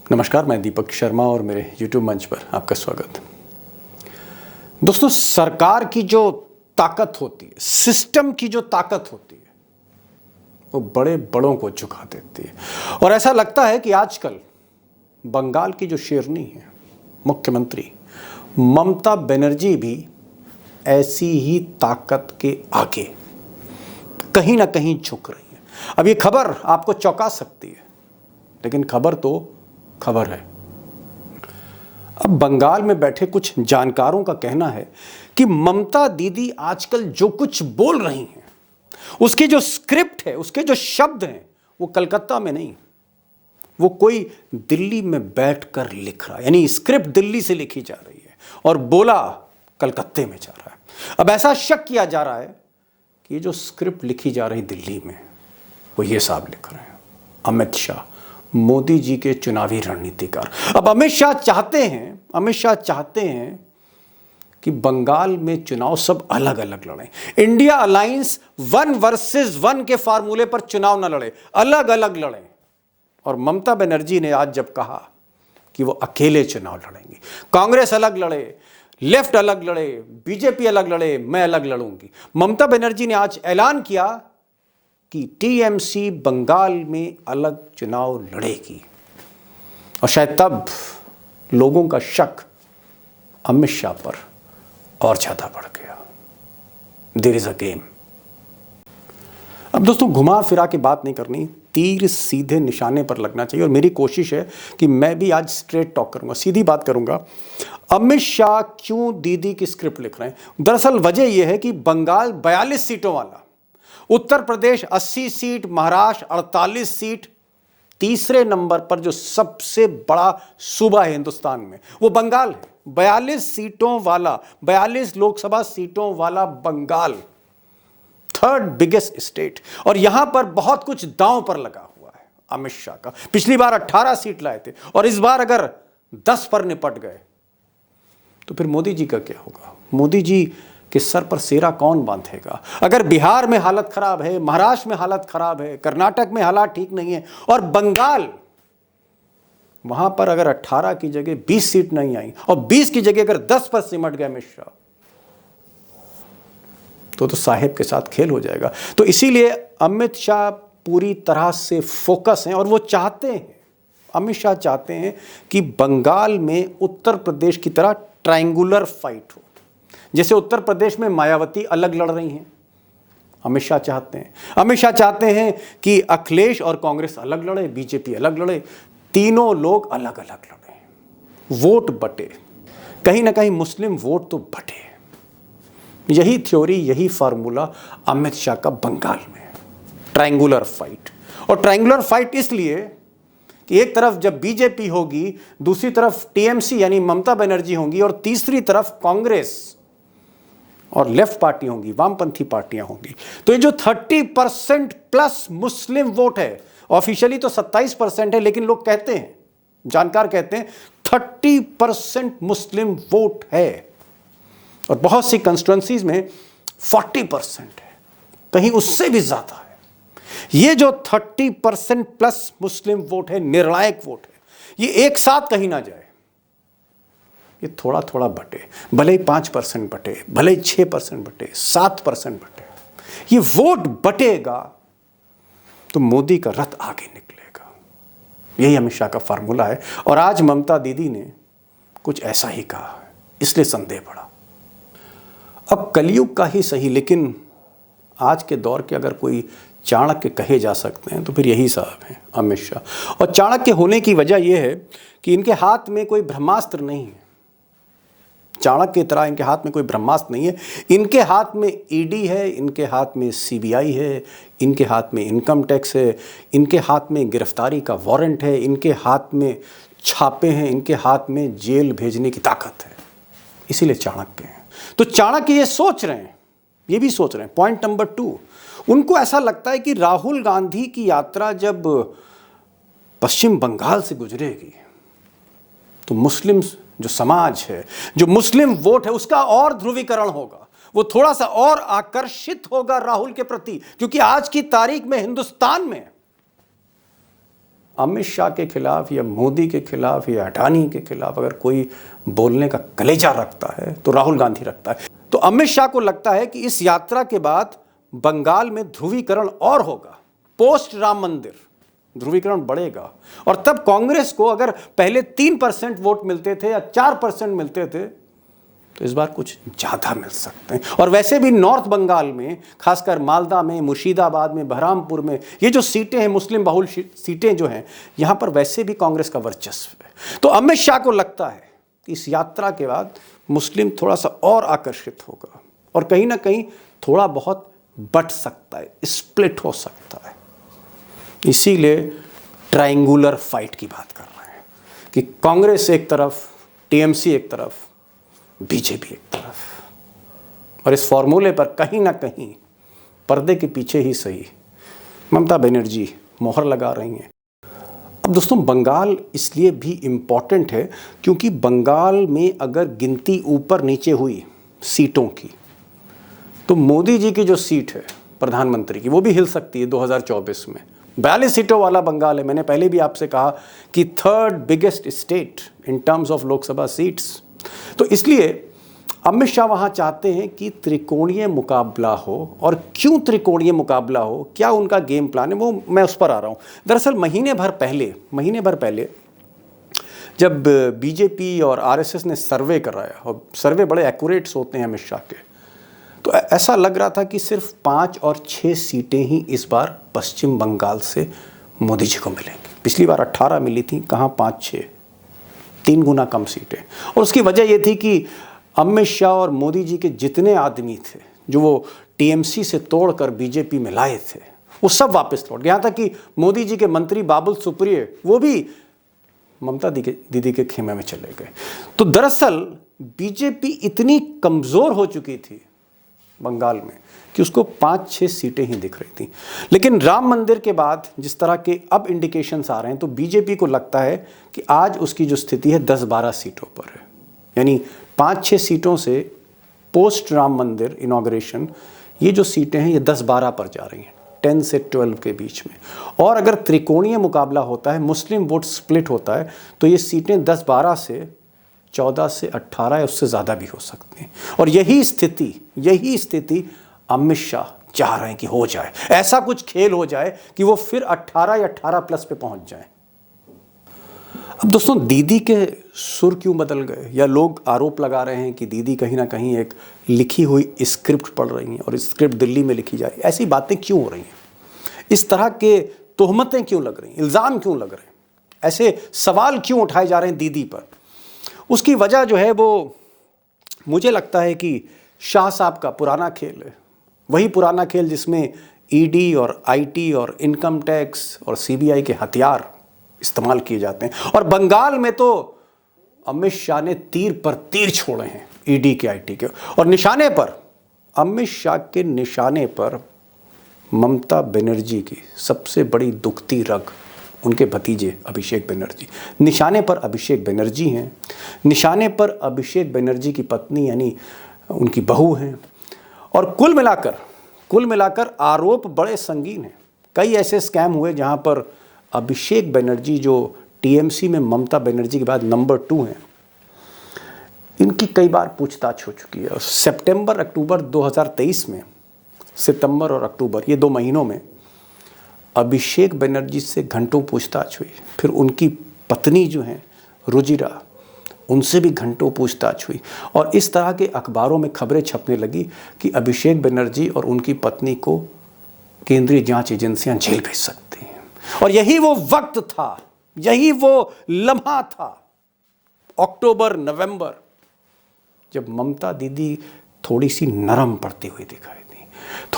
नमस्कार, मैं दीपक शर्मा और मेरे YouTube मंच पर आपका स्वागत। दोस्तों, सरकार की जो ताकत होती है, सिस्टम की जो ताकत होती है, वो बड़े बड़ों को झुका देती है। और ऐसा लगता है कि आजकल बंगाल की जो शेरनी है, मुख्यमंत्री ममता बनर्जी भी ऐसी ही ताकत के आगे कहीं ना कहीं झुक रही है। अब ये खबर आपको चौंका सकती है, लेकिन खबर तो खबर है। अब बंगाल में बैठे कुछ जानकारों का कहना है कि ममता दीदी आजकल जो कुछ बोल रही हैं, उसकी जो स्क्रिप्ट है, उसके जो शब्द हैं, वो कलकत्ता में नहीं, वो कोई दिल्ली में बैठकर लिख रहा है। यानी स्क्रिप्ट दिल्ली से लिखी जा रही है और बोला कलकत्ते में जा रहा है। अब ऐसा शक किया जा रहा है कि ये जो स्क्रिप्ट लिखी जा रही दिल्ली में, वो ये साहब लिख रहे हैं, अमित शाह, मोदी जी के चुनावी रणनीतिकार। अब अमित शाह चाहते हैं कि बंगाल में चुनाव सब अलग अलग लड़ें। इंडिया अलायंस 1 वर्सेस 1 के फार्मूले पर चुनाव न लड़े, अलग अलग लड़ें। और ममता बनर्जी ने आज जब कहा कि वो अकेले चुनाव लड़ेंगी, कांग्रेस अलग लड़े, लेफ्ट अलग लड़े, बीजेपी अलग लड़े, मैं अलग लड़ूंगी। ममता बनर्जी ने आज ऐलान किया कि टीएमसी बंगाल में अलग चुनाव लड़ेगी। और शायद तब लोगों का शक अमित शाह पर और ज्यादा बढ़ गया। There is a game. अब दोस्तों, घुमा फिरा के बात नहीं करनी, तीर सीधे निशाने पर लगना चाहिए। और मेरी कोशिश है कि मैं भी आज स्ट्रेट टॉक करूंगा, सीधी बात करूंगा। अमित शाह क्यों दीदी की स्क्रिप्ट लिख रहे हैं? दरअसल वजह यह है कि बंगाल 42 सीटों वाला, उत्तर प्रदेश 80 सीट, महाराष्ट्र 48 सीट, तीसरे नंबर पर जो सबसे बड़ा सूबा है हिंदुस्तान में, वो बंगाल है। 42 सीटों वाला, 42 लोकसभा सीटों वाला बंगाल, थर्ड बिगेस्ट स्टेट। और यहां पर बहुत कुछ दांव पर लगा हुआ है अमित शाह का। पिछली बार 18 सीट लाए थे और इस बार अगर 10 पर निपट गए तो फिर मोदी जी का क्या होगा? मोदी जी कि सर पर सेरा कौन बांधेगा? अगर बिहार में हालत खराब है, महाराष्ट्र में हालत खराब है, कर्नाटक में हालात ठीक नहीं है, और बंगाल, वहां पर अगर 18 की जगह 20 सीट नहीं आई और 20 की जगह अगर 10 पर सिमट गए अमित शाह, तो साहेब के साथ खेल हो जाएगा। तो इसीलिए अमित शाह पूरी तरह से फोकस हैं और वो चाहते हैं, अमित शाह चाहते हैं कि बंगाल में उत्तर प्रदेश की तरह ट्रायंगुलर फाइट हो। जैसे उत्तर प्रदेश में मायावती अलग लड़ रही हैं, अमित शाह चाहते हैं कि अखिलेश और कांग्रेस अलग लड़े, बीजेपी अलग लड़े, तीनों लोग अलग अलग लड़े, वोट बटे, कहीं ना कहीं मुस्लिम वोट तो बटे। यही थ्योरी, यही फार्मूला अमित शाह का बंगाल में, ट्रायंगुलर फाइट। और ट्रायंगुलर फाइट इसलिए कि एक तरफ जब बीजेपी होगी, दूसरी तरफ टीएमसी यानी ममता बनर्जी होंगी, और तीसरी तरफ कांग्रेस और लेफ्ट पार्टी होंगी, वामपंथी पार्टियां होंगी। तो ये जो 30% प्लस मुस्लिम वोट है, ऑफिशियली तो 27% है, लेकिन लोग कहते हैं, जानकार कहते हैं 30% मुस्लिम वोट है। और बहुत सी कंस्टिट्यूएंसीज में 40% है, कहीं उससे भी ज्यादा है। ये जो 30% प्लस मुस्लिम वोट है, निर्णायक वोट है, ये एक साथ कहीं ना जाए, ये थोड़ा थोड़ा बटे, भले ही 5% बटे, भले ही 6% बटे, 7% बटे, ये वोट बटेगा तो मोदी का रथ आगे निकलेगा। यही अमित शाह का फार्मूला है। और आज ममता दीदी ने कुछ ऐसा ही कहा है, इसलिए संदेह बढ़ा। अब कलयुग का ही सही, लेकिन आज के दौर के अगर कोई चाणक्य कहे जा सकते हैं तो फिर यही साहब हैं, अमित शाह। और चाणक्य होने की वजह यह है कि इनके हाथ में कोई ब्रह्मास्त्र नहीं है। चाणक्य की तरह इनके हाथ में कोई ब्रह्मास्त्र नहीं है। इनके हाथ में ईडी है, इनके हाथ में सीबीआई है, इनके हाथ में इनकम टैक्स है, इनके हाथ में गिरफ्तारी का वारंट है, इनके हाथ में छापे हैं, इनके हाथ में जेल भेजने की ताकत है। इसीलिए चाणक्य हैं। तो चाणक्य ये सोच रहे हैं, ये भी सोच रहे हैं। पॉइंट नंबर 2, उनको ऐसा लगता है कि राहुल गांधी की यात्रा जब पश्चिम बंगाल से गुजरेगी तो मुस्लिम जो समाज है, जो मुस्लिम वोट है, उसका और ध्रुवीकरण होगा, वो थोड़ा सा और आकर्षित होगा राहुल के प्रति। क्योंकि आज की तारीख में हिंदुस्तान में अमित शाह के खिलाफ या मोदी के खिलाफ या अडानी के खिलाफ अगर कोई बोलने का कलेजा रखता है तो राहुल गांधी रखता है। तो अमित शाह को लगता है कि इस यात्रा के बाद बंगाल में ध्रुवीकरण और होगा, पोस्ट राम मंदिर ध्रुवीकरण बढ़ेगा, और तब कांग्रेस को अगर पहले 3% वोट मिलते थे या 4% मिलते थे तो इस बार कुछ ज्यादा मिल सकते हैं। और वैसे भी नॉर्थ बंगाल में, खासकर मालदा में, मुर्शिदाबाद में, बहरामपुर में, ये जो सीटें हैं, मुस्लिम बहुल सीटें जो हैं, यहां पर वैसे भी कांग्रेस का वर्चस्व है। तो अमित शाह को लगता है कि इस यात्रा के बाद मुस्लिम थोड़ा सा और आकर्षित होगा और कहीं ना कहीं थोड़ा बहुत बट सकता है, स्प्लिट हो सकता है। इसीलिए ट्रायंगुलर फाइट की बात कर रहे हैं कि कांग्रेस एक तरफ, टीएमसी एक तरफ, बीजेपी एक तरफ। और इस फॉर्मूले पर कहीं ना कहीं पर्दे के पीछे ही सही ममता बनर्जी मोहर लगा रही हैं। अब दोस्तों, बंगाल इसलिए भी इम्पॉर्टेंट है क्योंकि बंगाल में अगर गिनती ऊपर नीचे हुई सीटों की तो मोदी जी की जो सीट है प्रधानमंत्री की वो भी हिल सकती है 2024 में। 42 सीटों वाला बंगाल है। मैंने पहले भी आपसे कहा कि 3rd biggest state in terms of Lok Sabha seats. तो इसलिए अमित शाह वहां चाहते हैं कि त्रिकोणीय मुकाबला हो। और क्यों त्रिकोणीय मुकाबला हो, क्या उनका गेम प्लान है, वो मैं उस पर आ रहा हूं। दरअसल महीने भर पहले जब बीजेपी और आरएसएस ने सर्वे कराया, और सर्वे बड़े एक्यूरेट्स होते हैं अमित शाह के, तो ऐसा लग रहा था कि सिर्फ 5 और 6 सीटें ही इस बार पश्चिम बंगाल से मोदी जी को मिलेंगी। पिछली बार 18 मिली थी, कहाँ 5-6, 3 गुना कम सीटें। और उसकी वजह यह थी कि अमित शाह और मोदी जी के जितने आदमी थे जो वो टीएमसी से तोड़कर बीजेपी में लाए थे, वो सब वापस लौट गए। यहाँ तक कि मोदी जी के मंत्री बाबुल सुप्रियो वो भी ममता दीदी के खेमे में चले गए। तो दरअसल बीजेपी इतनी कमजोर हो चुकी थी बंगाल में कि उसको 5-6 सीटें ही दिख रही थी। लेकिन राम मंदिर के बाद जिस तरह के अब इंडिकेशंस आ रहे हैं, तो बीजेपी को लगता है कि आज उसकी जो स्थिति है 10-12 सीटों पर है। यानी 5-6 सीटों से पोस्ट राम मंदिर इनॉग्रेशन ये जो सीटें हैं ये 10-12 पर जा रही हैं, 10 से 12 के बीच में। और अगर त्रिकोणीय मुकाबला होता है, मुस्लिम वोट स्प्लिट होता है, तो ये सीटें 10-12 से 14 से 18 या उससे ज़्यादा भी हो सकती हैं। और यही स्थिति अमित शाह चाह रहे हैं कि हो जाए, ऐसा कुछ खेल हो जाए कि वो फिर 18 या 18+ पे पहुंच जाए। अब दोस्तों, दीदी के सुर क्यों बदल गए, या लोग आरोप लगा रहे हैं कि दीदी कहीं ना कहीं एक लिखी हुई स्क्रिप्ट पढ़ रही हैं और स्क्रिप्ट दिल्ली में लिखी जा रही है। ऐसी बातें क्यों हो रही हैं, इस तरह के तोहमतें क्यों लग रही हैं, इल्ज़ाम क्यों लग रहे हैं, ऐसे सवाल क्यों उठाए जा रहे हैं दीदी पर। उसकी वजह जो है वो मुझे लगता है कि शाह साहब का पुराना खेल है, वही पुराना खेल जिसमें ईडी और आईटी और इनकम टैक्स और सीबीआई के हथियार इस्तेमाल किए जाते हैं। और बंगाल में तो अमित शाह ने तीर पर तीर छोड़े हैं ईडी के, आईटी के, और निशाने पर, अमित शाह के निशाने पर ममता बनर्जी की सबसे बड़ी दुखती रग उनके भतीजे अभिषेक बनर्जी, निशाने पर अभिषेक बनर्जी हैं, निशाने पर अभिषेक बनर्जी की पत्नी यानी उनकी बहू हैं। और कुल मिलाकर आरोप बड़े संगीन हैं। कई ऐसे स्कैम हुए जहां पर अभिषेक बनर्जी, जो टीएमसी में ममता बनर्जी के बाद नंबर 2 हैं, इनकी कई बार पूछताछ हो चुकी है। सितंबर अक्टूबर 2023 में, सितंबर और अक्टूबर ये 2 महीनों में अभिषेक बनर्जी से घंटों पूछताछ हुई। फिर उनकी पत्नी जो हैं रुजिरा, उनसे भी घंटों पूछताछ हुई। और इस तरह के अखबारों में खबरें छपने लगी कि अभिषेक बनर्जी और उनकी पत्नी को केंद्रीय जांच एजेंसियां जेल भेज सकती हैं। और यही वो वक्त था, यही वो लम्हा था, अक्टूबर नवंबर, जब ममता दीदी थोड़ी सी नरम पड़ती हुई दिखाई दी।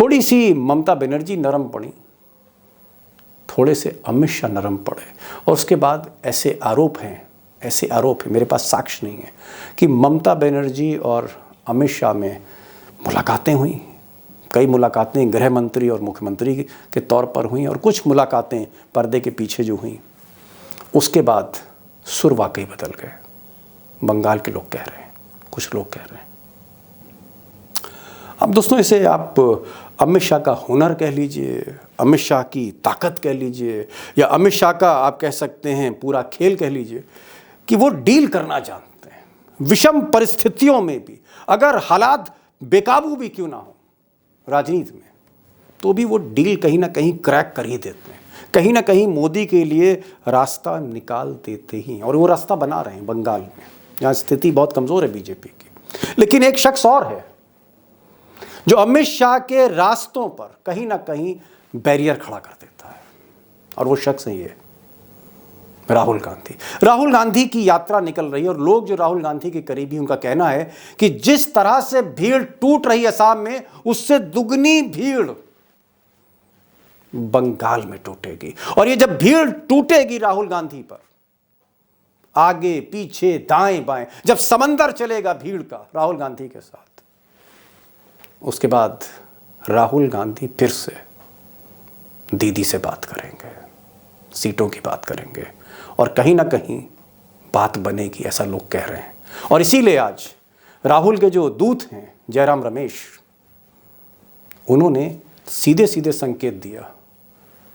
थोड़ी सी ममता बनर्जी नरम पड़ी, थोड़े से अमित शाह नरम पड़े। और उसके बाद ऐसे आरोप हैं, मेरे पास साक्ष्य नहीं है, कि ममता बनर्जी और अमित शाह में मुलाकातें हुई। कई मुलाकातें गृह मंत्री और मुख्यमंत्री के तौर पर हुई, और कुछ मुलाकातें पर्दे के पीछे जो हुई, उसके बाद सुर वाकई बदल गए। बंगाल के लोग कह रहे हैं, कुछ लोग कह रहे हैं। अब दोस्तों इसे आप अमित शाह का हुनर कह लीजिए, अमित शाह की ताकत कह लीजिए, या अमित शाह का आप कह सकते हैं पूरा खेल कह लीजिए, कि वो डील करना जानते हैं विषम परिस्थितियों में भी। अगर हालात बेकाबू भी क्यों ना हो राजनीति में, तो भी वो डील कहीं ना कहीं क्रैक कर ही देते हैं, कहीं ना कहीं मोदी के लिए रास्ता निकाल देते ही। और वो रास्ता बना रहे हैं बंगाल में, जहाँ स्थिति बहुत कमज़ोर है बीजेपी की। लेकिन एक शख्स और है जो अमित शाह के रास्तों पर कहीं ना कहीं बैरियर खड़ा कर देता है, और वो शख्स है ये राहुल गांधी। राहुल गांधी की यात्रा निकल रही है, और लोग जो राहुल गांधी के करीबी, उनका कहना है कि जिस तरह से भीड़ टूट रही है असम में, उससे दुगनी भीड़ बंगाल में टूटेगी। और ये जब भीड़ टूटेगी राहुल गांधी पर, आगे पीछे दाएं बाएं, जब समंदर चलेगा भीड़ का राहुल गांधी के साथ, उसके बाद राहुल गांधी फिर से दीदी से बात करेंगे, सीटों की बात करेंगे, और कहीं ना कहीं बात बनेगी, ऐसा लोग कह रहे हैं। और इसीलिए आज राहुल के जो दूत हैं जयराम रमेश, उन्होंने सीधे सीधे संकेत दिया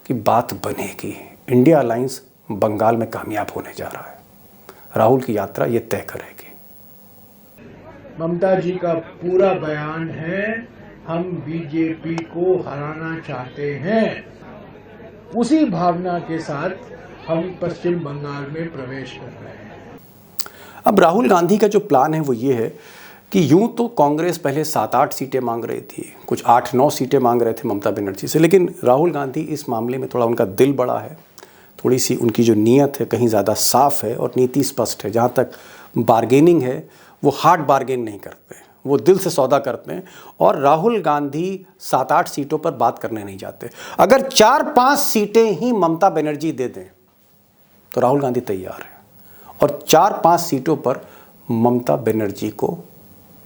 कि बात बनेगी, इंडिया अलायंस बंगाल में कामयाब होने जा रहा है, राहुल की यात्रा ये तय करेगी। ममता जी का पूरा बयान है, हम बीजेपी को हराना चाहते हैं। उसी भावना के साथ हम पश्चिम बंगाल में प्रवेश कर रहे हैं। अब राहुल गांधी का जो प्लान है वो ये है कि यूं तो कांग्रेस पहले 7-8 सीटें मांग रही थी, कुछ 8-9 सीटें मांग रहे थे ममता बनर्जी से, लेकिन राहुल गांधी इस मामले में थोड़ा, उनका दिल बड़ा है, थोड़ी सी उनकी जो नीयत है कहीं ज़्यादा साफ है, और नीति स्पष्ट है। जहाँ तक बार्गेनिंग है, वो हार्ड बार्गेन नहीं करते, वो दिल से सौदा करते हैं। और राहुल गांधी 7-8 सीटों पर बात करने नहीं जाते। अगर 4-5 सीटें ही ममता बनर्जी दे दें तो राहुल गांधी तैयार है, और 4-5 सीटों पर ममता बनर्जी को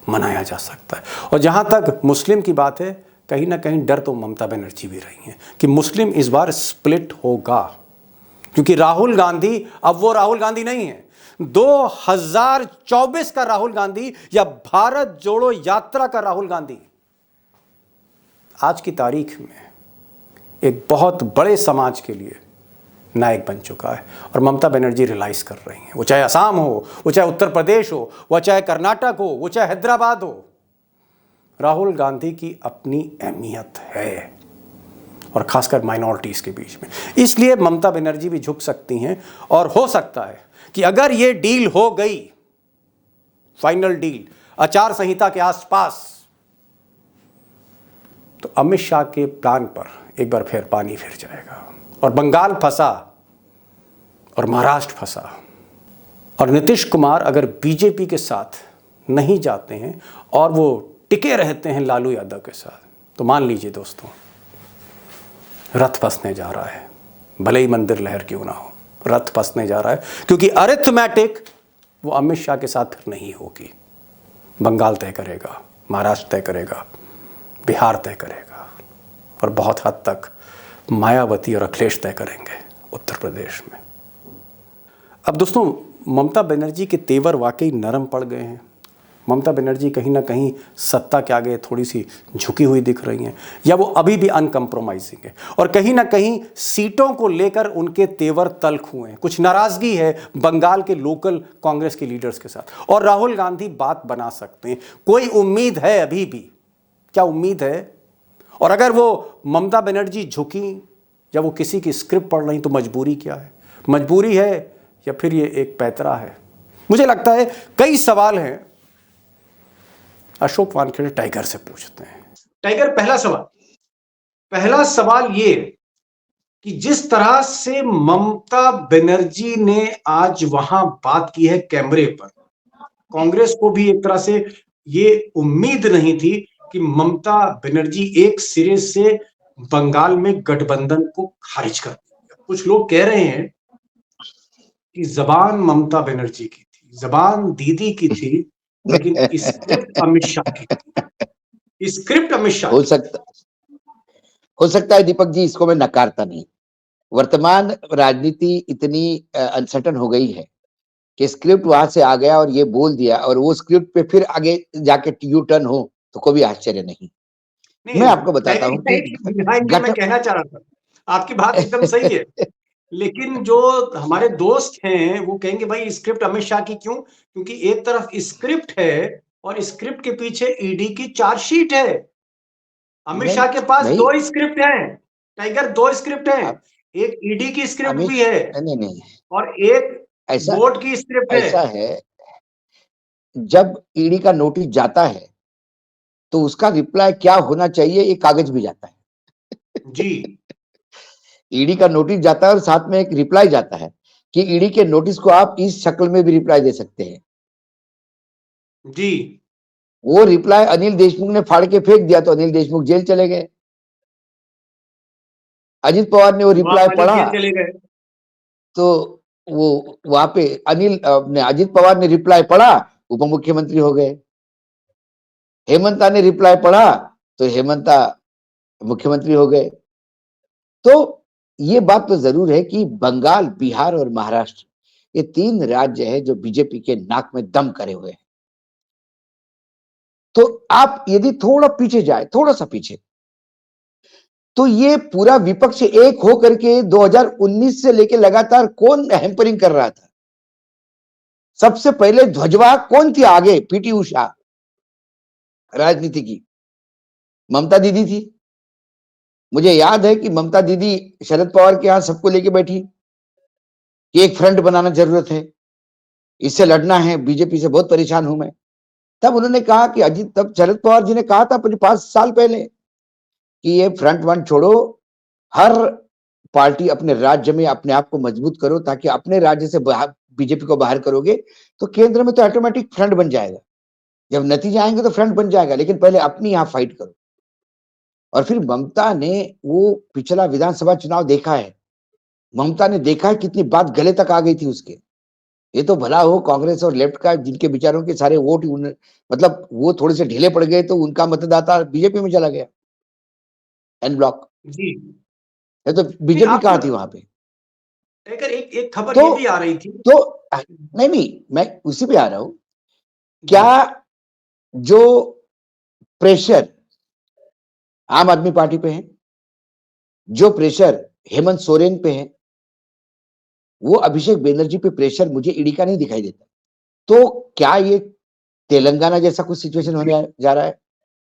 मनाया जा सकता है। और जहाँ तक मुस्लिम की बात है, कहीं ना कहीं डर तो ममता बनर्जी भी रही हैं कि मुस्लिम इस बार स्प्लिट होगा, क्योंकि राहुल गांधी अब वो राहुल गांधी नहीं है 2024 का राहुल गांधी, या भारत जोड़ो यात्रा का राहुल गांधी आज की तारीख में एक बहुत बड़े समाज के लिए नायक बन चुका है। और ममता बनर्जी रियलाइज कर रही हैं, वो चाहे असम हो, वो चाहे उत्तर प्रदेश हो, वो चाहे कर्नाटक हो, वो चाहे हैदराबाद हो, राहुल गांधी की अपनी अहमियत है, और खासकर माइनॉरिटीज़ के बीच में। इसलिए ममता बनर्जी भी झुक सकती हैं, और हो सकता है कि अगर ये डील हो गई, फाइनल डील आचार संहिता के आसपास, तो अमित शाह के प्लान पर एक बार फिर पानी फिर जाएगा, और बंगाल फंसा और महाराष्ट्र फंसा। और नीतीश कुमार अगर बीजेपी के साथ नहीं जाते हैं और वो टिके रहते हैं लालू यादव के साथ, तो मान लीजिए दोस्तों, रथ फंसने जा रहा है, भले ही मंदिर लहर क्यों ना हो, रथ फंसने जा रहा है, क्योंकि अरिथमेटिक वो अमित शाह के साथ फिर नहीं होगी। बंगाल तय करेगा, महाराष्ट्र तय करेगा, बिहार तय करेगा, और बहुत हद तक मायावती और अखिलेश तय करेंगे उत्तर प्रदेश में। अब दोस्तों, ममता बनर्जी के तेवर वाकई नरम पड़ गए हैं। ममता बनर्जी कहीं ना कहीं सत्ता के आगे थोड़ी सी झुकी हुई दिख रही हैं, या वो अभी भी अनकम्प्रोमाइजिंग है, और कहीं ना कहीं सीटों को लेकर उनके तेवर तल्ख हुए हैं। कुछ नाराजगी है बंगाल के लोकल कांग्रेस के लीडर्स के साथ, और राहुल गांधी बात बना सकते हैं। कोई उम्मीद है अभी भी? क्या उम्मीद है? और अगर वो ममता बनर्जी झुकी, या वो किसी की स्क्रिप्ट पढ़ रही, तो मजबूरी क्या है? मजबूरी है या फिर ये एक पैतरा है? मुझे लगता है कई सवाल हैं। अशोक वानखेड़े टाइगर से पूछते हैं। टाइगर, पहला सवाल ये कि जिस तरह से ममता बनर्जी ने आज वहां बात की है कैमरे पर, कांग्रेस को भी एक तरह से ये उम्मीद नहीं थी कि ममता बनर्जी एक सिरे से बंगाल में गठबंधन को खारिज कर देंगे। कुछ लोग कह रहे हैं कि जबान ममता बनर्जी की थी, जबान दीदी की थी, लेकिन स्क्रिप्ट अमित शाह की थी। स्क्रिप्ट अमित शाह हो सकता है दीपक जी, इसको मैं नकारता नहीं। वर्तमान राजनीति इतनी अनसर्टन हो गई है कि स्क्रिप्ट वहां से आ गया और ये बोल दिया, और वो स्क्रिप्ट पे फिर आगे जाके यू टर्न हो, तो कोई आश्चर्य नहीं। नहीं, मैं आपको बताता हूं कि ये गठ मैं कहना चाह रहा था, आपकी बात एकदम सही है। लेकिन जो हमारे दोस्त हैं वो कहेंगे भाई स्क्रिप्ट अमित शाह की क्यों? क्योंकि एक तरफ स्क्रिप्ट है और स्क्रिप्ट के पीछे ईडी की चार्जशीट है। अमित नहीं शाह के पास भाई, 2 स्क्रिप्ट हैं, टाइगर 2 स्क्रिप्ट हैं। अब एक ईडी की स्क्रिप्ट अमित भी है नहीं नहीं, और एक ऐसा बोर्ड की स्क्रिप्ट है। ऐसा है, जब ईडी का नोटिस जाता है तो उसका रिप्लाई क्या होना चाहिए, ये कागज भी जाता है। जी, ईडी का नोटिस जाता है और साथ में एक रिप्लाई जाता है कि ईडी के नोटिस को आप इस शक्ल में भी रिप्लाई दे सकते हैं। जी। वो रिप्लाई अनिल देशमुख ने फाड़ के फेंक दिया तो अनिल देशमुख जेल चले गए। अजित पवार ने वो वाह रिप्लाई मालिक पढ़ा जेल चले गए। तो वो वहां पे अजित पवार ने रिप्लाई पढ़ा, उप मुख्यमंत्री हो गए। हेमंता ने रिप्लाई पढ़ा तो हेमंता मुख्यमंत्री हो गए। तो ये बात तो जरूर है कि बंगाल, बिहार और महाराष्ट्र, ये 3 राज्य है जो बीजेपी के नाक में दम करे हुए हैं। तो आप यदि थोड़ा पीछे जाए, थोड़ा सा पीछे, तो ये पूरा विपक्ष एक हो करके 2019 से लेके लगातार कौन हैम्परिंग कर रहा था? सबसे पहले ध्वजवाहक कौन थी आगे? पीटी उषा राजनीति की, ममता दीदी थी। मुझे याद है कि ममता दीदी शरद पवार के यहां सबको लेके बैठी कि एक फ्रंट बनाना जरूरत है, इससे लड़ना है, बीजेपी से बहुत परेशान हूं मैं। तब उन्होंने कहा कि अजीत, तब शरद पवार जी ने कहा था 5 साल पहले कि ये फ्रंट वन छोड़ो, हर पार्टी अपने राज्य में अपने आप को मजबूत करो, ताकि अपने राज्य से बीजेपी को बाहर करोगे तो केंद्र में तो ऑटोमेटिक फ्रंट बन जाएगा। जब नतीजे आएंगे तो फ्रंट बन जाएगा, लेकिन पहले अपनी यहां फाइट करो। और फिर ममता ने वो पिछला विधानसभा चुनाव देखा है, ममता ने देखा है कितनी बात गले तक आ गई थी उसके। ये तो भला हो कांग्रेस और लेफ्ट का, जिनके विचारों के सारे वोट मतलब वो थोड़े से ढीले पड़ गए तो उनका मतदाता बीजेपी में चला गया, एन ब्लॉक। जी। ये तो नहीं बीजेपी आप कहाँ थी वहां पे? एक एक खबर तो ये भी आ रही थी। तो नहीं नहीं, मैं उसी पे आ रहा हूं। जी, क्या जो प्रेशर आम आदमी पार्टी पे है, जो प्रेशर हेमंत सोरेन पे है, वो अभिषेक बनर्जी पे प्रेशर मुझे ईडी का नहीं दिखाई देता। तो क्या ये तेलंगाना जैसा कुछ सिचुएशन होने जा रहा है?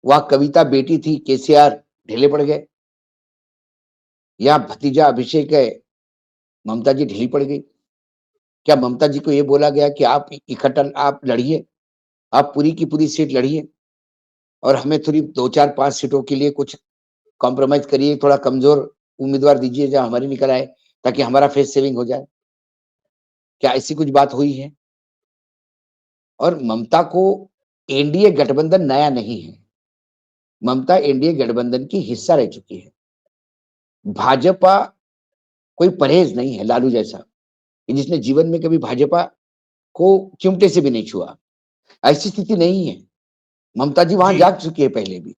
वहां कविता बेटी थी, केसीआर ढीले पड़ गए, या भतीजा अभिषेक है, ममता जी ढीली पड़ गई? क्या ममता जी को ये बोला गया कि आप इकट्ठा आप लड़िए, आप पूरी की पूरी सीट लड़िए और हमें थोड़ी 2 4 5 सीटों के लिए कुछ कॉम्प्रोमाइज करिए, थोड़ा कमजोर उम्मीदवार दीजिए जो हमारी निकल आए, ताकि हमारा फेस सेविंग हो जाए? क्या ऐसी कुछ बात हुई है? और ममता को एनडीए गठबंधन नया नहीं है, ममता एनडीए गठबंधन की हिस्सा रह चुकी है। भाजपा कोई परहेज नहीं है लालू जैसा, कि जिसने जीवन में कभी भाजपा को चिमटे से भी नहीं छुआ। ऐसी स्थिति नहीं है, ममता जी वहां जी, जाग चुकी है पहले भी।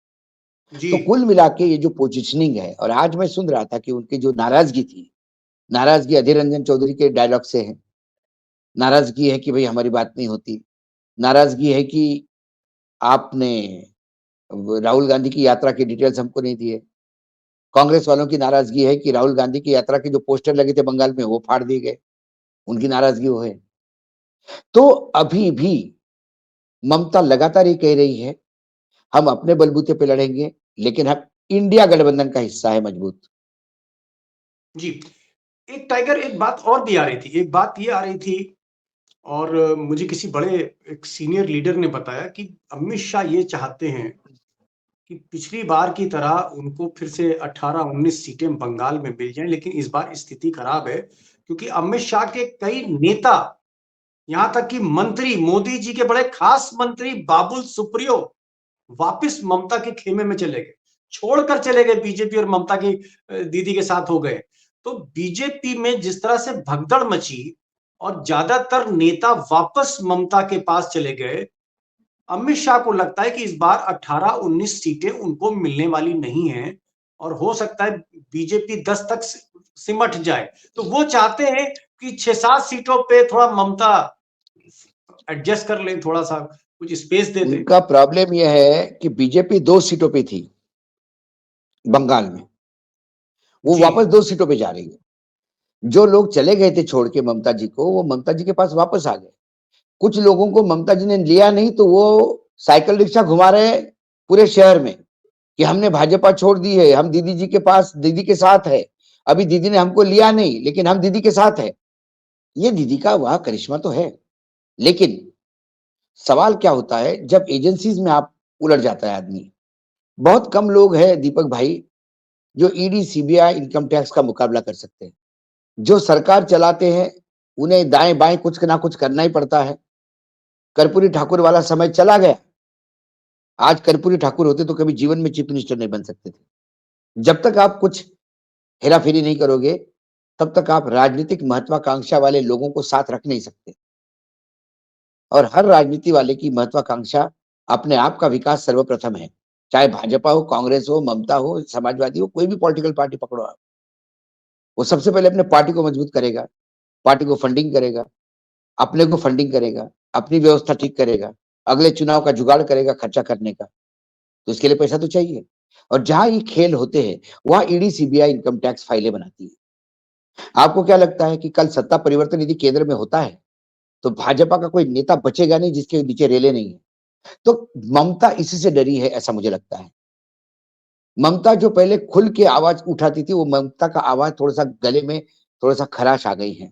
जी, तो कुल मिला के ये जो पोजिशनिंग है, और आज मैं सुन रहा था कि उनकी जो नाराजगी थी, नाराजगी अधीर रंजन चौधरी के डायलॉग से है। नाराजगी है कि भाई हमारी बात नहीं होती, नाराजगी है कि आपने राहुल गांधी की यात्रा के डिटेल्स हमको नहीं दिए। कांग्रेस वालों की नाराजगी है कि राहुल गांधी की यात्रा के जो पोस्टर लगे थे बंगाल में वो फाड़ दिए गए, उनकी नाराजगी वो है। तो अभी भी ममता लगातार ये कह रही है हम अपने बलबूते पे लड़ेंगे, लेकिन हम इंडिया गठबंधन का हिस्सा है मजबूत। जी। एक टाइगर एक बात और भी आ रही थी, एक बात ये आ रही थी और मुझे किसी बड़े एक सीनियर लीडर ने बताया कि अमित शाह ये चाहते हैं कि पिछली बार की तरह उनको फिर से 18-19 सीटें बंगाल में मिल जाएं, लेकिन इस बार स्थिति खराब है क्योंकि अमित शाह के कई नेता, यहां तक कि मंत्री, मोदी जी के बड़े खास मंत्री बाबुल सुप्रियो वापिस ममता के खेमे में चले गए, छोड़कर चले गए बीजेपी और ममता की दीदी के साथ हो गए। तो बीजेपी में जिस तरह से भगदड़ मची और ज्यादातर नेता वापस ममता के पास चले गए, अमित शाह को लगता है कि इस बार 18-19 सीटें उनको मिलने वाली नहीं है और हो सकता है बीजेपी 10 तक सिमट जाए। तो वो चाहते हैं कि 6-7 सीटों पे थोड़ा ममता एडजस्ट कर लें, थोड़ा सा कुछ स्पेस देते। उनका प्रॉब्लम यह है कि बीजेपी 2 सीटों पे थी बंगाल में, वो जी। वापस 2 सीटों पे जा रही है। जो लोग चले गए थे छोड़ के ममता जी को, वो ममता जी के पास वापस आ गए। कुछ लोगों को ममता जी ने लिया नहीं, तो वो साइकिल रिक्शा घुमा रहे हैं पूरे शहर में कि हमने भाजपा छोड़ दी है, हम दीदी जी के पास, दीदी के साथ है। अभी दीदी ने हमको लिया नहीं, लेकिन हम दीदी के साथ है। ये दीदी का वह करिश्मा तो है, लेकिन सवाल क्या होता है जब एजेंसीज में आप उलझ जाता है आदमी। बहुत कम लोग हैं दीपक भाई जो ईडी, सीबीआई, इनकम टैक्स का मुकाबला कर सकते हैं। जो सरकार चलाते हैं उन्हें दाएं बाएं कुछ ना कुछ करना ही पड़ता है। कर्पूरी ठाकुर वाला समय चला गया। आज कर्पूरी ठाकुर होते तो कभी जीवन में चीफ मिनिस्टर नहीं बन सकते थे। जब तक आप कुछ हेराफेरी नहीं करोगे, तब तक आप राजनीतिक महत्वाकांक्षा वाले लोगों को साथ रख नहीं सकते। और हर राजनीति वाले की महत्वाकांक्षा अपने आप का विकास सर्वप्रथम है। चाहे भाजपा हो, कांग्रेस हो, ममता हो, समाजवादी हो, कोई भी पॉलिटिकल पार्टी पकड़ो आप, वो सबसे पहले अपने पार्टी को मजबूत करेगा, पार्टी को फंडिंग करेगा, अपने को फंडिंग करेगा, अपनी व्यवस्था ठीक करेगा, अगले चुनाव का जुगाड़ करेगा खर्चा करने का। तो इसके लिए पैसा तो चाहिए। और जहां ये खेल होते हैं वहां ईडी, सीबीआई इनकम टैक्स फाइलें बनाती है। आपको क्या लगता है कि कल सत्ता परिवर्तन यदि केंद्र में होता है तो भाजपा का कोई नेता बचेगा नहीं जिसके नीचे रेले नहीं है? तो ममता इसी से डरी है, ऐसा मुझे लगता है। ममता जो पहले खुल के आवाज उठाती थी, वो ममता का आवाज थोड़ा सा गले में थोड़ा सा खराश आ गई है।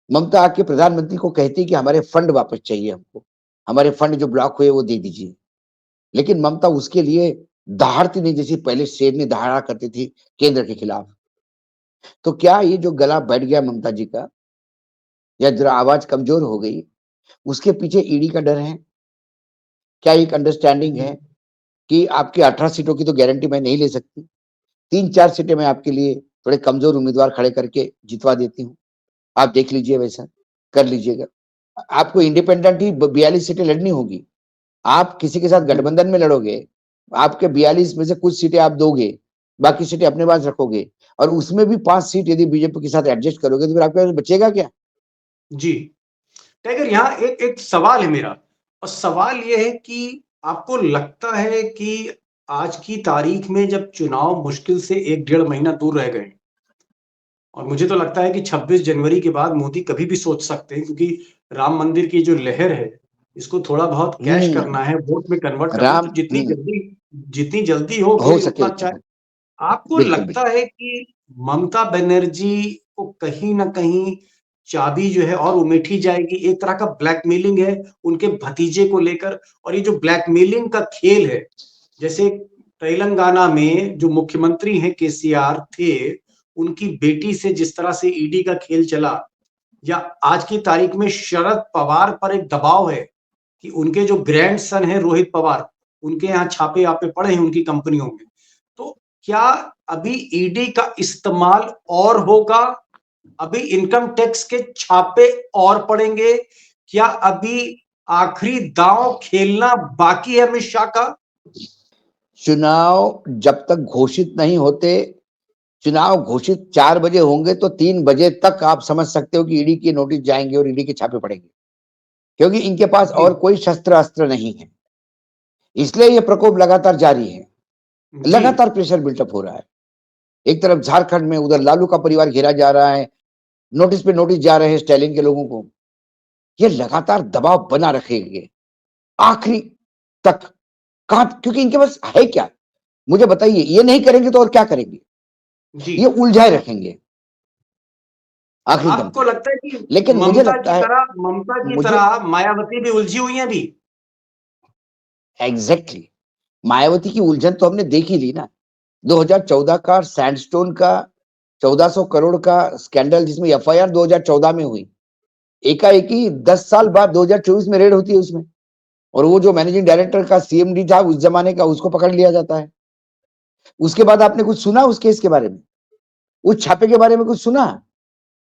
ममता आके प्रधानमंत्री को कहती कि हमारे फंड वापस चाहिए हमको, हमारे फंड जो ब्लॉक हुए वो दे दीजिए। लेकिन ममता उसके लिए दहाड़ती नहीं जैसी पहले शेरनी दहाड़ा करती थी केंद्र के खिलाफ। तो क्या ये जो गला बैठ गया ममता जी का, या जरा आवाज कमजोर हो गई, उसके पीछे ईडी का डर है? क्या एक अंडरस्टैंडिंग है कि आपकी 18 सीटों की तो गारंटी मैं नहीं ले सकती, 3-4 सीटें मैं आपके लिए थोड़े कमजोर उम्मीदवार खड़े करके जितवा देती हूँ, आप देख लीजिए, वैसा कर लीजिएगा। आपको इंडिपेंडेंट ही 42 सीटें लड़नी होगी। आप किसी के साथ गठबंधन में लड़ोगे, आपके 42 में से कुछ सीटें आप दोगे, बाकी सीटें अपने पास रखोगे, और उसमें भी 5 सीट यदि बीजेपी के साथ एडजस्ट करोगे तो फिर आपके पास बचेगा क्या? जी टाइगर, यहाँ एक एक सवाल है मेरा, और सवाल ये है कि आपको लगता है कि आज की तारीख में जब चुनाव मुश्किल से 1-1.5 महीना दूर रह गए, और मुझे तो लगता है कि 26 जनवरी के बाद मोदी कभी भी सोच सकते हैं, क्योंकि राम मंदिर की जो लहर है इसको थोड़ा बहुत कैश करना है, वोट में कन्वर्ट करना है, तो जितनी जल्दी हो हो गए सके उतना उतना अच्छा है। हो। आपको बिल्कुल, लगता बिल्कुल। है कि ममता बनर्जी को कहीं ना कहीं चाबी जो है और उमेठी जाएगी? एक तरह का ब्लैकमेलिंग है उनके भतीजे को लेकर, और ये जो ब्लैकमेलिंग का खेल है, जैसे तेलंगाना में जो मुख्यमंत्री हैं केसीआर थे, उनकी बेटी से जिस तरह से ईडी का खेल चला, या आज की तारीख में शरद पवार पर एक दबाव है कि उनके जो ग्रैंड सन है रोहित पवार, उनके यहाँ छापे आपे पड़े हैं उनकी कंपनियों में। तो क्या अभी ईडी का इस्तेमाल और होगा? अभी इनकम टैक्स के छापे और पड़ेंगे? क्या अभी आखिरी दांव खेलना बाकी है अमित शाह का? चुनाव जब तक घोषित नहीं होते, चुनाव घोषित 4 बजे होंगे तो 3 बजे तक आप समझ सकते हो कि ईडी के नोटिस जाएंगे और ईडी के छापे पड़ेंगे, क्योंकि इनके पास जी और कोई शस्त्र अस्त्र नहीं है। इसलिए ये प्रकोप लगातार जारी है, जी लगातार प्रेशर बिल्टअप हो रहा है। एक तरफ झारखंड में, उधर लालू का परिवार घेरा जा रहा है, नोटिस पे नोटिस जा रहे हैं स्टालिन के लोगों को। ये लगातार दबाव बना रखेंगे आखिरी तक। कहां, क्योंकि इनके पास है क्या, मुझे बताइए। ये नहीं करेंगे तो और क्या करेंगे? जी ये उलझाए रखेंगे आखिरी दम आपको तक। लगता है कि लेकिन ममता की मुझे तरह मायावती भी उलझी हुई है अभी? एग्जैक्टली मायावती की उलझन तो हमने देख ही ली ना। 2014 का सैंडस्टोन का 1400 करोड़ का स्कैंडल, जिसमें एफआईआर 2014 में हुई, एकाएक ही 10 साल बाद 2024 में रेड होती है उसमें, और वो जो मैनेजिंग डायरेक्टर का सीएमडी था उस जमाने का, उसको पकड़ लिया जाता है। उसके बाद आपने कुछ सुना उस केस के बारे में, उस छापे के बारे में कुछ सुना?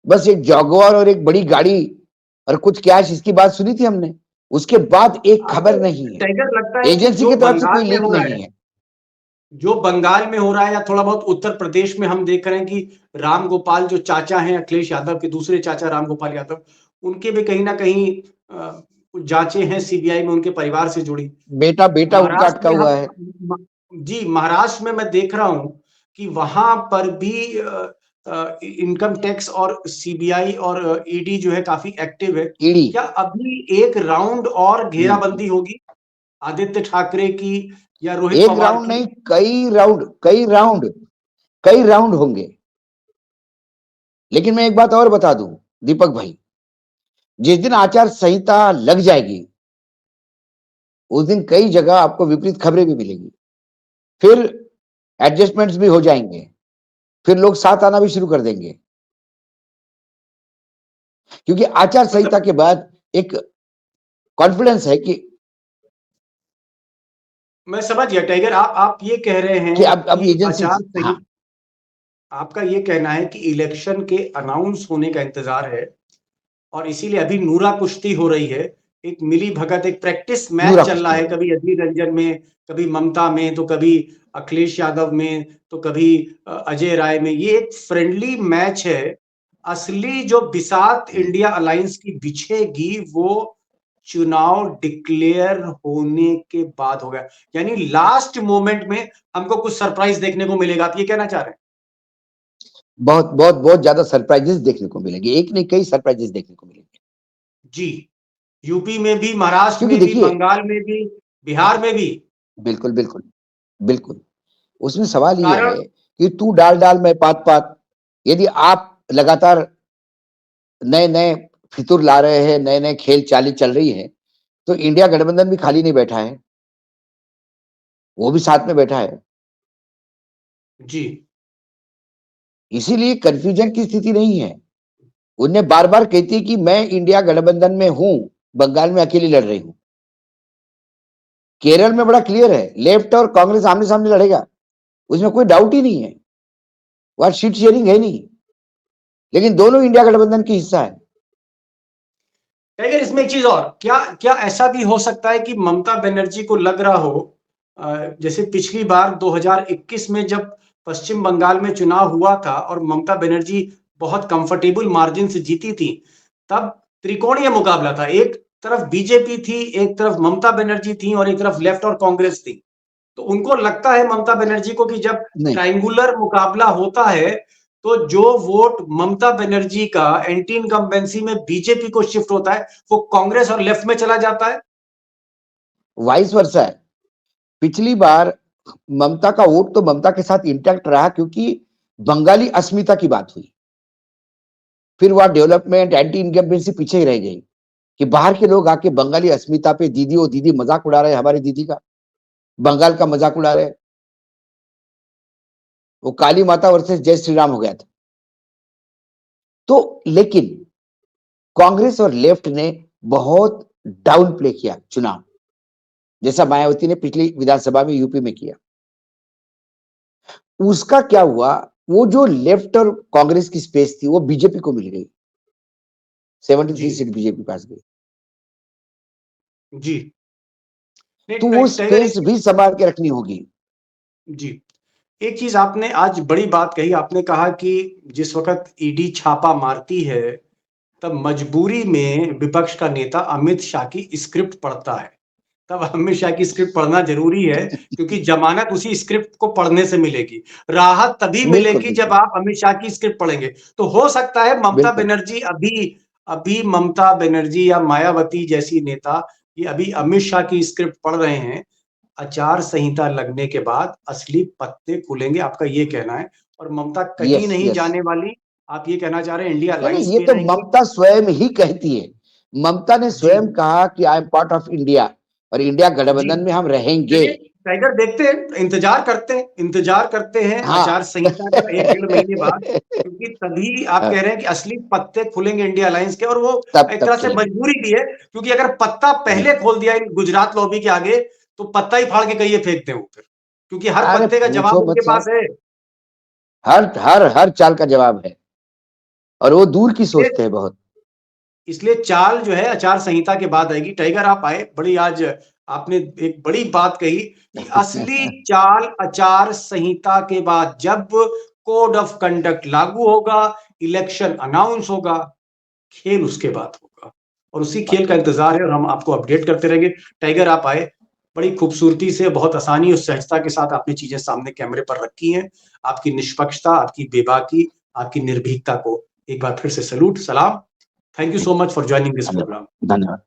बस एक जगुआर और एक बड़ी गाड़ी और कुछ कैश, इसकी बात सुनी थी हमने। उसके बाद एक खबर आपको नहीं है, टाइगर लगता है कि एजेंसी जो की तरफ से बंगाल कोई में लीक हो रहा नहीं है, है। जो बंगाल में हो रहा है, या थोड़ा बहुत उत्तर प्रदेश में हम देख रहे हैं कि राम गोपाल जो चाचा हैं अखिलेश यादव के दूसरे चाचा राम गोपाल यादव, उनके भी कहीं ना कहीं जांचें हैं सीबीआई में उनके परिवार से जुड़ी। बेटा बेटा उनका महाराष्ट्र अटका में हुआ है। जी, महाराष्ट्र में मैं देख रहा हूं कि वहां पर भी इनकम टैक्स और सीबीआई और ईडी जो है काफी एक्टिव है। ईडी। क्या अभी एक राउंड और घेराबंदी होगी आदित्य ठाकरे की या रोहित एक पवार राउंड की? नहीं, कई राउंड होंगे। लेकिन मैं एक बात और बता दूं दीपक भाई, जिस दिन आचार संहिता लग जाएगी उस दिन कई जगह आपको विपरीत खबरें भी मिलेंगी, फिर एडजस्टमेंट्स भी हो जाएंगे, फिर लोग साथ आना भी शुरू कर देंगे। क्योंकि आचार संहिता के बाद एक कॉन्फिडेंस है कि मैं समझ गया टाइगर, आप ये कह रहे हैं अब कि एजेंसी। आचार हाँ, संहिता, आपका ये कहना है कि इलेक्शन के अनाउंस होने का इंतजार है और इसीलिए अभी नूरा कुश्ती हो रही है, एक मिली भगत, एक प्रैक्टिस मैच नूरा चल रहा कुश्ती। है, कभी अधीर रंजन में, कभी ममता में, तो कभी अखिलेश यादव में, तो कभी अजय राय में। ये एक फ्रेंडली मैच है। असली जो बिसात इंडिया अलायंस की बिछेगी वो चुनाव डिक्लेयर होने के बाद होगा, यानी लास्ट मोमेंट में हमको कुछ सरप्राइज देखने को मिलेगा। आप ये कहना चाह रहे हैं? बहुत बहुत बहुत ज्यादा सरप्राइजेस देखने को मिलेंगे, एक नहीं कई सरप्राइजेस देखने को मिलेंगे। जी, यूपी में भी, महाराष्ट्र क्योंकि में भी, देखिए, बंगाल में भी, बिहार में भी। बिल्कुल बिल्कुल बिल्कुल, उसमें सवाल ये कारण है कि तू डाल डाल मैं पात पात। यदि आप लगातार नए नए फितुर ला रहे हैं, नए नए खेल चाली चल रही है, तो इंडिया गठबंधन भी खाली नहीं बैठा है, वो भी साथ में बैठा है। जी, इसीलिए कंफ्यूजन की स्थिति नहीं है। उन्हें बार बार कहती है कि मैं इंडिया गठबंधन में हूं, बंगाल में अकेली लड़ रही हूं। केरल में बड़ा क्लियर है, लेफ्ट और कांग्रेस आमने सामने लड़ेगा, उसमें कोई डाउट ही नहीं है। वहां सीट शेयरिंग है नहीं, लेकिन दोनों इंडिया गठबंधन की हिस्सा है। टाइगर इसमें एक चीज और, क्या क्या ऐसा भी हो सकता है कि ममता बनर्जी को लग रहा हो, जैसे पिछली बार 2021 में जब पश्चिम बंगाल में चुनाव हुआ था और ममता बनर्जी बहुत कंफर्टेबल मार्जिन से जीती थी, तब त्रिकोणीय मुकाबला था, एक तरफ बीजेपी थी, एक तरफ ममता बनर्जी थी और एक तरफ लेफ्ट और कांग्रेस थी। तो उनको लगता है ममता बनर्जी को कि जब नहीं, ट्रायंगुलर मुकाबला होता है तो जो वोट ममता बनर्जी का एंटी इनकम्बेंसी में बीजेपी को शिफ्ट होता है वो कांग्रेस और लेफ्ट में चला जाता है। वाइस वर्सा है। पिछली बार ममता का वोट तो ममता के साथ इंटैक्ट रहा, क्योंकि बंगाली अस्मिता की बात हुई। फिर वह डेवलपमेंट एंटी इनकम्बेंसी पीछे ही रह गई कि बाहर के लोग आके बंगाली अस्मिता पे दीदी ओ दीदी मजाक उड़ा रहे हैं, हमारी दीदी का, बंगाल का मजाक उड़ा रहे हैं। वो काली माता वर्सेस जय श्री राम हो गया था। तो लेकिन कांग्रेस और लेफ्ट ने बहुत डाउन प्ले किया चुनाव, जैसा मायावती ने पिछली विधानसभा में यूपी में किया। उसका क्या हुआ, वो जो लेफ्ट और कांग्रेस की स्पेस थी वो बीजेपी को मिल गई। 73 सीट बीजेपी पास गई। जी, तो वो स्पेस भी संभाल के रखनी होगी। जी, एक चीज आपने आज बड़ी बात कही, आपने कहा कि जिस वक्त ईडी छापा मारती है तब मजबूरी में विपक्ष का नेता अमित शाह की स्क्रिप्ट पढ़ता है। तब अमित शाह की स्क्रिप्ट पढ़ना जरूरी है क्योंकि जमानत उसी स्क्रिप्ट को पढ़ने से मिलेगी। राहत तभी बिल्कुल मिलेगी जब बिल्कुल आप अमित शाह की स्क्रिप्ट पढ़ेंगे। तो हो सकता है ममता बिल्कुल। बनर्जी अभी अभी ममता बनर्जी या मायावती जैसी नेता ये अभी अमित शाह की स्क्रिप्ट पढ़ रहे हैं। आचार संहिता लगने के बाद असली पत्ते खुलेंगे, आपका ये कहना है। और ममता कहीं यस नहीं यस। जाने वाली, आप ये कहना चाह रहे हैं इंडिया नहीं, अलायंस ये में तो रहेंगी। ममता स्वयं ही कहती है। ममता ने जी, स्वयं कहा कि I am part of India और इंडिया जी, गठबंधन में हम रहेंगे। चलिए टाइगर देखते हैं, इंतजार करते हैं हाँ। आचार संहिता का 1 डेढ़ महीने बाद, क्योंकि तभी आप कह रहे हैं कि असली पत्ते खुलेंगे इंडिया अलायंस के। और वो तब एक तब तरह से खुलेंगे। मजबूरी भी है, क्योंकि अगर पत्ता पहले खोल दिया इन गुजरात लॉबी के आगे तो पत्ता ही फाड़ के कहीं फेंक दें वो फिर, क्योंकि हर अरे पत्ते का जवाब पूछो मत उनके पास साहब, है। हर हर हर चाल का जवाब है, और वो दूर की इसलिए सोचते हैं बहुत। इसलिए चाल जो है आचार संहिता के बाद आएगी। टाइगर आप आए, बड़ी आज आपने एक बड़ी बात कही कि असली चाल आचार संहिता के बाद, जब कोड ऑफ कंडक्ट लागू होगा, इलेक्शन अनाउंस होगा, खेल उसके बाद होगा। और उसी खेल का इंतजार है और हम आपको अपडेट करते रहेंगे। टाइगर, आप आए, बड़ी खूबसूरती से, बहुत आसानी और सहजता के साथ आपने चीजें सामने कैमरे पर रखी हैं। आपकी निष्पक्षता, आपकी बेबाकी, आपकी निर्भीकता को एक बार फिर से सैल्यूट, सलाम। Thank you so much for joining this programme. धन्यवाद।